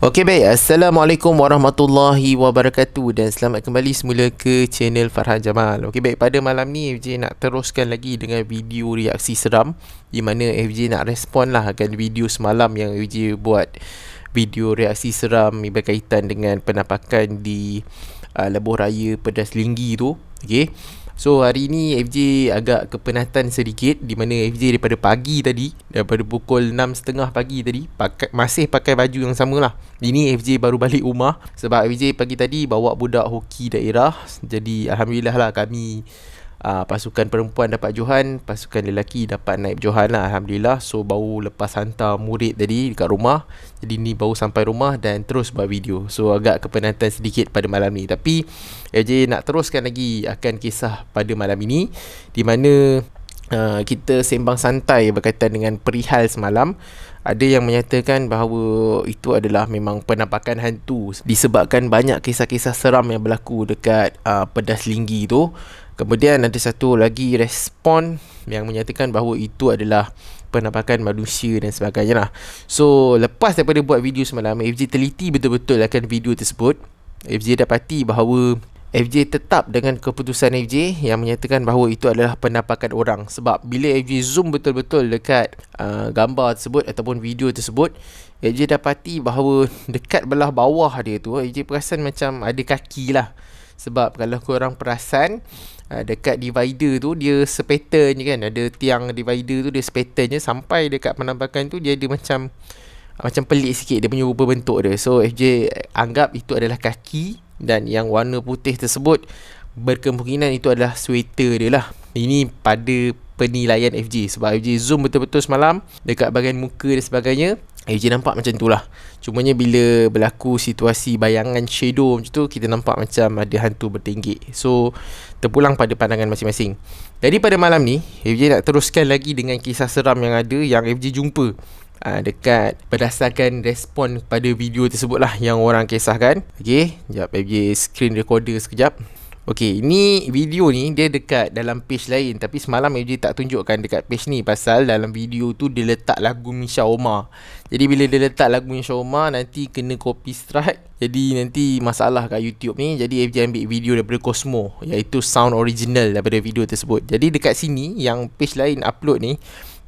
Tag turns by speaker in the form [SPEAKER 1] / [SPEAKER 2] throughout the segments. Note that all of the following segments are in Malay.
[SPEAKER 1] Okey baik, Assalamualaikum warahmatullahi wabarakatuh dan selamat kembali semula ke channel Farhan Jamal. Okey baik, pada malam ni FJ nak teruskan lagi dengan video reaksi seram, di mana FJ nak respon lah akan video semalam yang FJ buat video reaksi seram berkaitan dengan penampakan di Lebuh Raya Pedas Linggi tu. Okey. So hari ni FJ agak kepenatan sedikit, di mana FJ daripada pagi tadi, daripada pukul 6.30 pagi tadi masih pakai baju yang sama lah. Ini FJ baru balik rumah sebab FJ pagi tadi bawa budak hoki daerah. Jadi Alhamdulillah lah kami pasukan perempuan dapat johan, pasukan lelaki dapat naib johan lah, Alhamdulillah. So baru lepas hantar murid tadi dekat rumah, jadi ni baru sampai rumah dan terus buat video. So agak kepenatan sedikit pada malam ni, tapi FJ nak teruskan lagi akan kisah pada malam ini, di mana kita sembang santai berkaitan dengan perihal semalam. Ada yang menyatakan bahawa itu adalah memang penampakan hantu disebabkan banyak kisah-kisah seram yang berlaku dekat Pedas Linggi tu. Kemudian ada satu lagi respon yang menyatakan bahawa itu adalah penampakan manusia dan sebagainya lah. So lepas daripada buat video semalam, FJ teliti betul-betul akan video tersebut. FJ dapati bahawa FJ tetap dengan keputusan FJ yang menyatakan bahawa itu adalah penampakan orang. Sebab bila FJ zoom betul-betul dekat gambar tersebut ataupun video tersebut, FJ dapati bahawa dekat belah bawah dia tu, FJ perasan macam ada kaki lah. Sebab kalau korang perasan, dekat divider tu dia sepattern je kan, ada tiang divider tu dia sepattern je, sampai dekat penampakan tu dia ada macam pelik sikit dia punya rupa bentuk dia. So FJ anggap itu adalah kaki, dan yang warna putih tersebut berkemungkinan itu adalah sweater dia lah. Ini pada penilaian FJ, sebab FJ zoom betul-betul semalam dekat bahagian muka dan sebagainya, FJ nampak macam tu lah. Cumanya bila berlaku situasi bayangan shadow macam tu, kita nampak macam ada hantu bertinggik. So terpulang pada pandangan masing-masing. Jadi pada malam ni FJ nak teruskan lagi dengan kisah seram yang ada, yang FJ jumpa dekat berdasarkan respon pada video tersebut lah yang orang kisahkan. Okay, sekejap FJ screen recorder sekejap. Okay, ini video ni dia dekat dalam page lain, tapi semalam FJ tak tunjukkan dekat page ni pasal dalam video tu dia letak lagu Misha Omar. Jadi bila dia letak lagu Misha Omar, nanti kena copy strike, jadi nanti masalah kat YouTube ni. Jadi FJ ambil video daripada Cosmo, iaitu sound original daripada video tersebut. Jadi dekat sini yang page lain upload ni,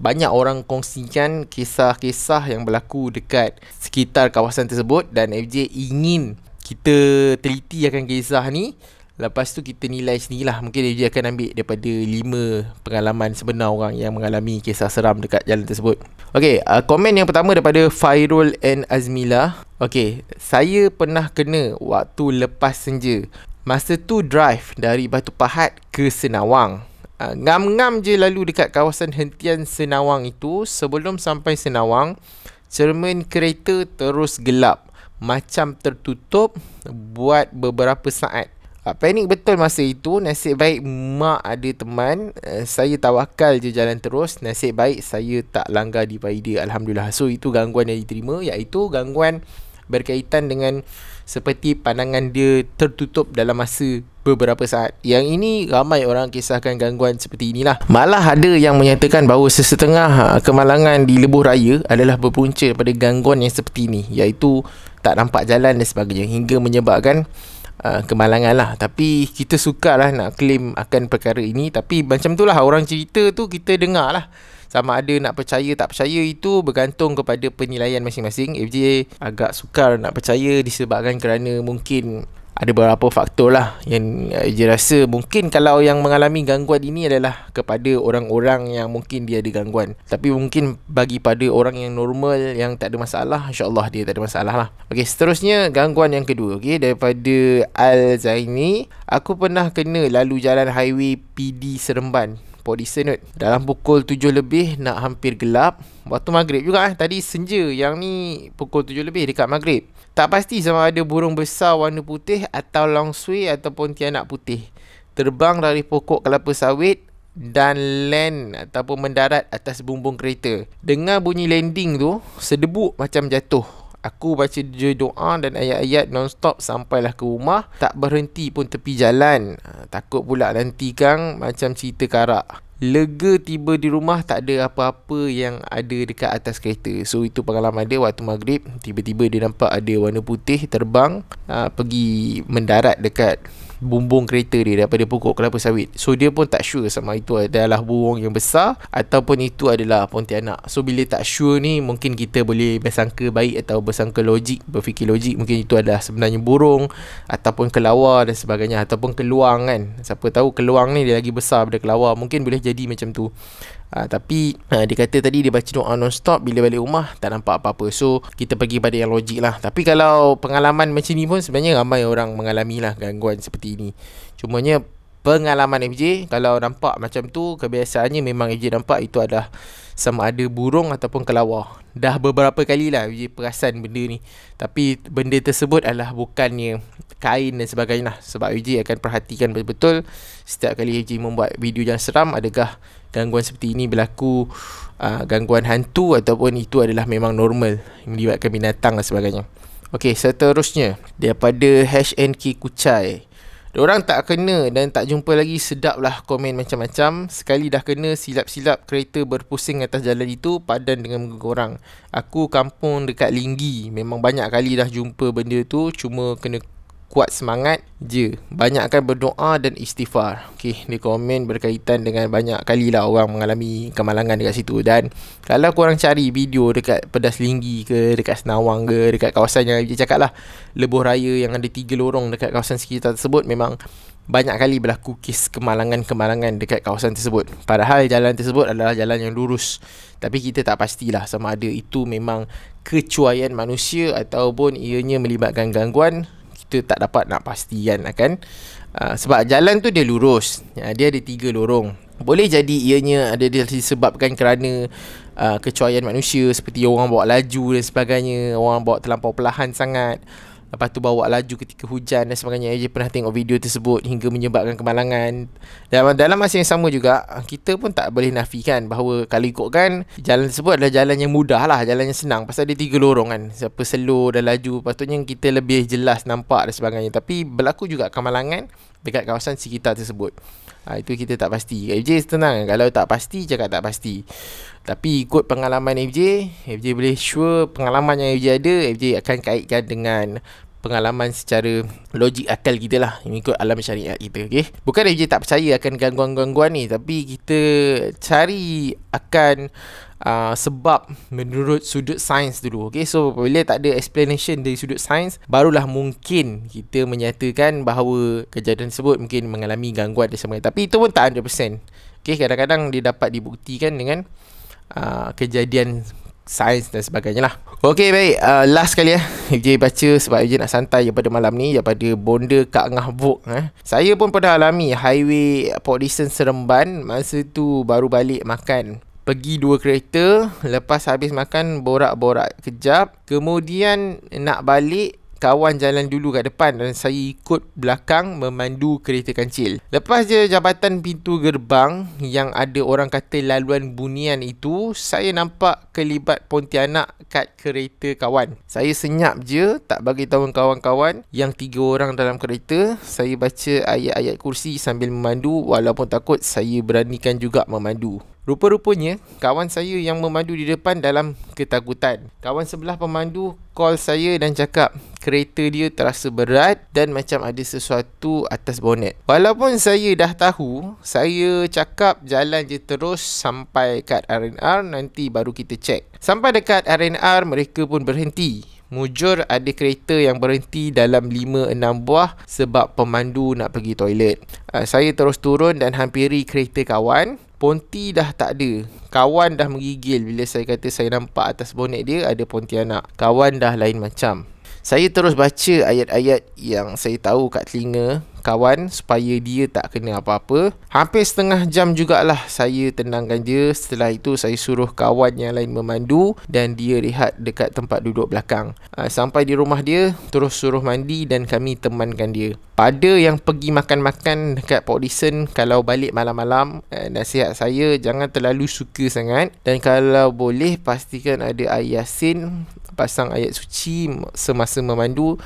[SPEAKER 1] banyak orang kongsikan kisah-kisah yang berlaku dekat sekitar kawasan tersebut, dan FJ ingin kita teliti akan kisah ni. Lepas tu kita nilai sendirilah. Mungkin FJ akan ambil daripada 5 pengalaman sebenar orang yang mengalami kisah seram dekat jalan tersebut. Okay, komen yang pertama daripada Fairul N. Azmila. Okay, saya pernah kena waktu lepas senja. Masa tu drive dari Batu Pahat ke Senawang. Ngam-ngam je lalu dekat kawasan hentian Senawang itu. Sebelum sampai Senawang, cermin kereta terus gelap, macam tertutup buat beberapa saat. Panik betul masa itu. Nasib baik mak ada teman. Saya tawakal je jalan terus. Nasib baik saya tak langgar divider, Alhamdulillah. So itu gangguan yang diterima, iaitu gangguan berkaitan dengan seperti pandangan dia tertutup dalam masa beberapa saat. Yang ini ramai orang kisahkan gangguan seperti inilah. Malah ada yang menyatakan bahawa sesetengah kemalangan di Lebuh Raya adalah berpunca daripada gangguan yang seperti ini, iaitu tak nampak jalan dan sebagainya, hingga menyebabkan kemalangan lah. Tapi kita sukarlah nak claim akan perkara ini. Tapi macam tu lah orang cerita tu, kita dengar lah. Sama ada nak percaya tak percaya itu bergantung kepada penilaian masing-masing. FJ agak sukar nak percaya disebabkan kerana mungkin ada beberapa faktor lah yang FJ rasa mungkin kalau yang mengalami gangguan ini adalah kepada orang-orang yang mungkin dia ada gangguan. Tapi mungkin bagi pada orang yang normal, yang tak ada masalah, insyaAllah dia tak ada masalah lah. Okey, seterusnya gangguan yang kedua. Okey, daripada Al-Zaini. Aku pernah kena lalu jalan highway PD Seremban, Port Dickson. Dalam pukul 7 lebih nak hampir gelap. Waktu maghrib juga tadi senja, yang ni pukul 7 lebih dekat maghrib. Tak pasti sama ada burung besar warna putih atau longsway ataupun tianak putih terbang dari pokok kelapa sawit dan land ataupun mendarat atas bumbung kereta. Dengar bunyi landing tu, sedebuk macam jatuh. Aku baca doa dan ayat-ayat non-stop sampailah ke rumah. Tak berhenti pun tepi jalan. Takut pula nanti Kang macam cerita karak. lega tiba di rumah, tak ada apa-apa yang ada dekat atas kereta. So itu pengalaman dia waktu maghrib. Tiba-tiba dia nampak ada warna putih terbang, pergi mendarat dekat bumbung kereta dia daripada pokok kelapa sawit. So dia pun tak sure sama itu adalah burung yang besar ataupun itu adalah pontianak. So bila tak sure ni, mungkin kita boleh bersangka baik atau bersangka logik, berfikir logik, mungkin itu adalah sebenarnya burung ataupun kelawar dan sebagainya, ataupun keluang kan. Siapa tahu keluang ni dia lagi besar daripada kelawar, mungkin boleh jadi macam tu. Tapi dia kata tadi dia baca doa non-stop, bila balik rumah tak nampak apa-apa. So kita pergi pada yang logik lah. Tapi kalau pengalaman macam ni pun sebenarnya ramai orang mengalami lah gangguan seperti ini. Cumanya pengalaman FJ, kalau nampak macam tu, kebiasaannya memang FJ nampak itu adalah sama ada burung ataupun kelawar. Dah beberapa kali lah FJ perasan benda ni. Tapi benda tersebut adalah bukannya kain dan sebagainya lah. Sebab FJ akan perhatikan betul-betul setiap kali FJ membuat video yang seram, adakah gangguan seperti ini berlaku, gangguan hantu ataupun itu adalah memang normal melibatkan binatang dan sebagainya. Okey, seterusnya daripada HNK Kucai. Diorang tak kena dan tak jumpa lagi, sedap lah komen macam-macam. Sekali dah kena, silap-silap kereta berpusing atas jalan itu, padan dengan muka korang. Aku kampung dekat Linggi, memang banyak kali dah jumpa benda tu, cuma kena kuat semangat je, banyakkan berdoa dan istighfar. Okey, dia komen berkaitan dengan banyak kali lah orang mengalami kemalangan dekat situ. Dan kalau korang cari video dekat Pedas Linggi ke, dekat Senawang ke, dekat kawasan yang dia cakap lah, Lebuh Raya yang ada 3 lorong dekat kawasan sekitar tersebut, memang banyak kali berlaku kes kemalangan-kemalangan dekat kawasan tersebut. Padahal jalan tersebut adalah jalan yang lurus. Tapi kita tak pastilah sama ada itu memang kecuaian manusia ataupun ianya melibatkan gangguan. Kita tak dapat nak pastikan kan. Sebab jalan tu dia lurus, dia ada 3 lorong. Boleh jadi ianya ada disebabkan kerana kecuaian manusia, seperti orang bawa laju dan sebagainya, orang bawa terlampau perlahan sangat, lepas tu bawa laju ketika hujan dan sebagainya. Dia pernah tengok video tersebut hingga menyebabkan kemalangan. Dalam masa yang sama juga, kita pun tak boleh nafikan bahawa kalau ikutkan jalan tersebut adalah jalan yang mudah lah, jalan yang senang, pasal dia 3 lorong kan. Siapa slow dan laju, patutnya kita lebih jelas nampak dan sebagainya. Tapi berlaku juga kemalangan dekat kawasan sekitar tersebut. Itu kita tak pasti. FJ tenang, kalau tak pasti cakap tak pasti. Tapi ikut pengalaman FJ boleh sure pengalaman yang FJ ada, FJ akan kaitkan dengan pengalaman secara logik akal kita lah, mengikut alam syariat kita. Okay? Bukan FJ tak percaya akan gangguan-gangguan ni, tapi kita cari akan sebab menurut sudut sains dulu. Okay? So bila tak ada explanation dari sudut sains, barulah mungkin kita menyatakan bahawa kejadian tersebut mungkin mengalami gangguan dan sebagainya. Tapi itu pun tak 100%. Okay? Kadang-kadang dia dapat dibuktikan dengan kejadian sains dan sebagainya lah. Okey, baik, last kali FJ baca sebab FJ nak santai pada malam ni, daripada Bonda Kak Ngah Vok. Saya pun pernah alami highway Port Dickson Seremban. Masa tu baru balik makan, pergi 2 kereta. Lepas habis makan borak-borak kejap, kemudian nak balik, kawan jalan dulu kat depan dan saya ikut belakang memandu kereta kancil. Lepas je jabatan pintu gerbang yang ada orang kata laluan bunian itu, saya nampak kelibat pontianak kat kereta kawan. Saya senyap je, tak bagi tahu kawan-kawan yang 3 orang dalam kereta. Saya baca ayat-ayat kursi sambil memandu, walaupun takut saya beranikan juga memandu. Rupa-rupanya kawan saya yang memandu di depan dalam ketakutan. Kawan sebelah pemandu call saya dan cakap kereta dia terasa berat dan macam ada sesuatu atas bonet. Walaupun saya dah tahu, saya cakap jalan je terus sampai kat R&R, nanti baru kita cek. Sampai dekat R&R, mereka pun berhenti. Mujur ada kereta yang berhenti dalam 5-6 buah sebab pemandu nak pergi toilet. Saya terus turun dan hampiri kereta kawan. Ponti dah tak ada. Kawan dah menggigil bila saya kata saya nampak atas bonet dia ada pontianak. Kawan dah lain macam. Saya terus baca ayat-ayat yang saya tahu kat telinga kawan supaya dia tak kena apa-apa. Hampir setengah jam jugalah saya tenangkan dia. Setelah itu saya suruh kawan yang lain memandu dan dia rehat dekat tempat duduk belakang. Sampai di rumah dia, terus suruh mandi dan kami temankan dia. Pada yang pergi makan-makan dekat Port Dickson, kalau balik malam-malam, nasihat saya jangan terlalu suka sangat. Dan kalau boleh pastikan ada ayat Yasin, pasang ayat suci semasa memandu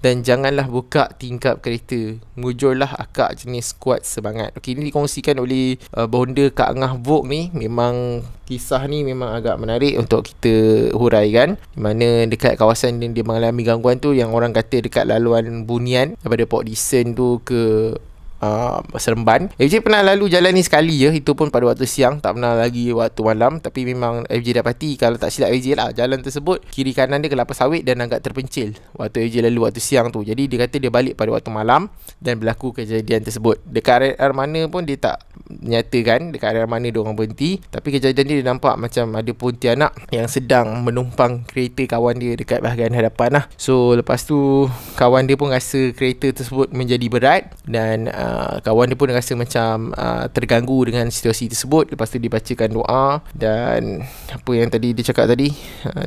[SPEAKER 1] dan janganlah buka tingkap kereta. Mujurlah akak jenis kuat semangat. Okey, ini dikongsikan oleh bonda Kak Angah Vok ni. Memang kisah ni memang agak menarik untuk kita huraikan. Di mana dekat kawasan yang dia mengalami gangguan tu, yang orang kata dekat laluan Bunian daripada Port Dickson tu ke Seremban. FJ pernah lalu jalan ni sekali je, itu pun pada waktu siang, tak pernah lagi waktu malam. Tapi memang FJ dapati, kalau tak silap FJ lah, jalan tersebut kiri kanan dia kelapa sawit dan agak terpencil waktu FJ lalu waktu siang tu. Jadi dia kata dia balik pada waktu malam dan berlaku kejadian tersebut. Dekat area mana pun dia tak nyatakan dekat area mana dia orang berhenti, tapi kejadian dia nampak macam ada pontianak yang sedang menumpang kereta kawan dia dekat bahagian hadapan lah. So lepas tu kawan dia pun rasa kereta tersebut menjadi berat, dan kawan dia pun rasa macam terganggu dengan situasi tersebut. Lepas tu dibacakan doa, dan apa yang tadi dia cakap tadi,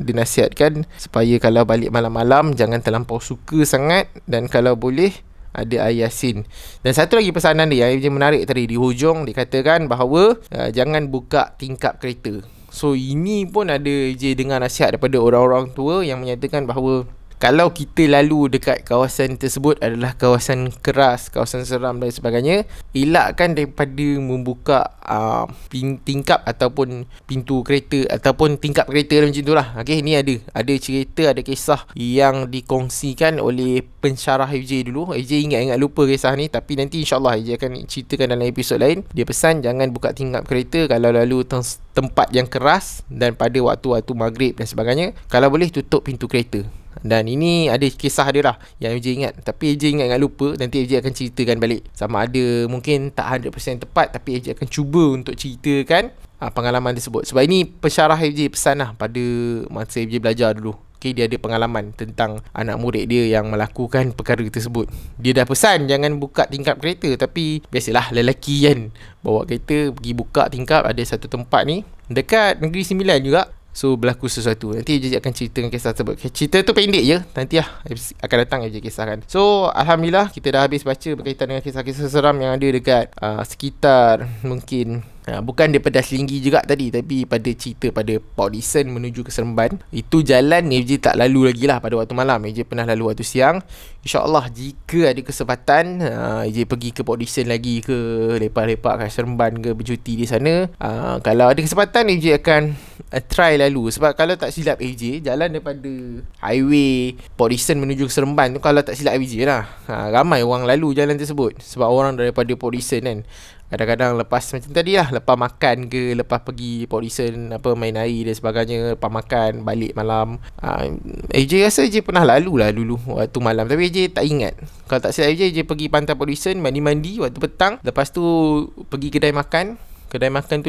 [SPEAKER 1] dinasihatkan supaya kalau balik malam-malam jangan terlampau suka sangat, dan kalau boleh ada ayat Yasin. Dan satu lagi pesanan dia yang menarik tadi, di hujung dikatakan bahawa jangan buka tingkap kereta. So ini pun ada je dengar nasihat daripada orang-orang tua yang menyatakan bahawa kalau kita lalu dekat kawasan tersebut adalah kawasan keras, kawasan seram dan sebagainya, elakkan daripada membuka tingkap ataupun pintu kereta ataupun tingkap kereta macam tu lah. Okay, ni ada cerita, ada kisah yang dikongsikan oleh pensyarah FJ dulu. FJ ingat lupa kisah ni, tapi nanti insyaAllah FJ akan ceritakan dalam episod lain. Dia pesan jangan buka tingkap kereta kalau lalu tempat yang keras dan pada waktu-waktu maghrib dan sebagainya. Kalau boleh tutup pintu kereta. Dan ini ada kisah dia lah yang FJ ingat, tapi FJ ingat lupa. Nanti FJ akan ceritakan balik. Sama ada mungkin tak 100% tepat, tapi FJ akan cuba untuk ceritakan pengalaman tersebut. Sebab ini pensyarah FJ pesan lah pada masa FJ belajar dulu. Okay, dia ada pengalaman tentang anak murid dia yang melakukan perkara tersebut. Dia dah pesan jangan buka tingkap kereta, tapi biasalah lelaki kan, bawa kereta pergi buka tingkap. Ada satu tempat ni dekat Negeri Sembilan juga, so berlaku sesuatu. Nanti FJ akan ceritakan kisah tersebut. Cerita tu pendek je, nanti lah akan datang FJ kisahkan. So Alhamdulillah kita dah habis baca berkaitan dengan kisah-kisah seram yang ada dekat sekitar, mungkin bukan daripada Selinggi juga tadi, tapi pada cerita pada Port Dickson menuju ke Seremban. Itu jalan FJ tak lalu lagi lah pada waktu malam. FJ pernah lalu waktu siang. InsyaAllah jika ada kesempatan FJ pergi ke Port Dickson lagi ke, lepak-lepak kat Seremban ke, bercuti di sana. Kalau ada kesempatan FJ akan try lalu. Sebab kalau tak silap FJ, jalan daripada highway Port Dickson menuju ke Seremban tu, kalau tak silap FJ lah, ramai orang lalu jalan tersebut. Sebab orang daripada Port Dickson kan, kadang-kadang lepas macam tadi lah, lepas makan ke, lepas pergi Port Dickson main air dan sebagainya, lepas makan balik malam. AJ rasa AJ pernah lalu lah dulu waktu malam, tapi AJ tak ingat. Kalau tak silap AJ pergi pantai Port Dickson, mandi-mandi waktu petang. Lepas tu pergi kedai makan tu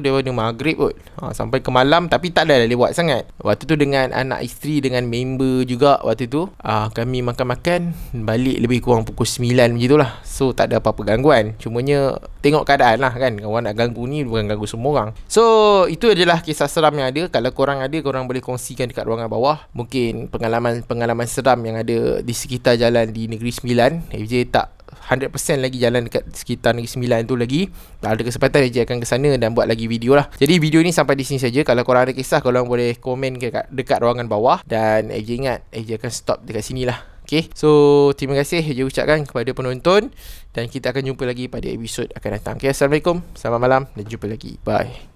[SPEAKER 1] daripada maghrib kot, sampai ke malam. Tapi tak ada lewat sangat. Waktu tu dengan anak isteri, dengan member juga. Waktu tu kami makan-makan, balik lebih kurang pukul 9 macam tu lah. So tak ada apa-apa gangguan. Cumanya tengok keadaan lah kan, orang nak ganggu ni bukan ganggu semua orang. So itu adalah kisah seram yang ada. Kalau korang ada, korang boleh kongsikan dekat ruangan bawah. Mungkin pengalaman seram yang ada di sekitar jalan di Negeri Sembilan. FJ tak 100% lagi jalan dekat sekitar Negeri Sembilan tu lagi. Kalau ada kesempatan FJ akan ke sana dan buat lagi video lah. Jadi video ni sampai di sini saja. Kalau korang ada kisah, korang boleh komen dekat ruangan bawah. Dan FJ ingat FJ akan stop dekat sini lah. Okay, so terima kasih FJ ucapkan kepada penonton, dan kita akan jumpa lagi pada episod akan datang. Okay, Assalamualaikum, selamat malam dan jumpa lagi. Bye.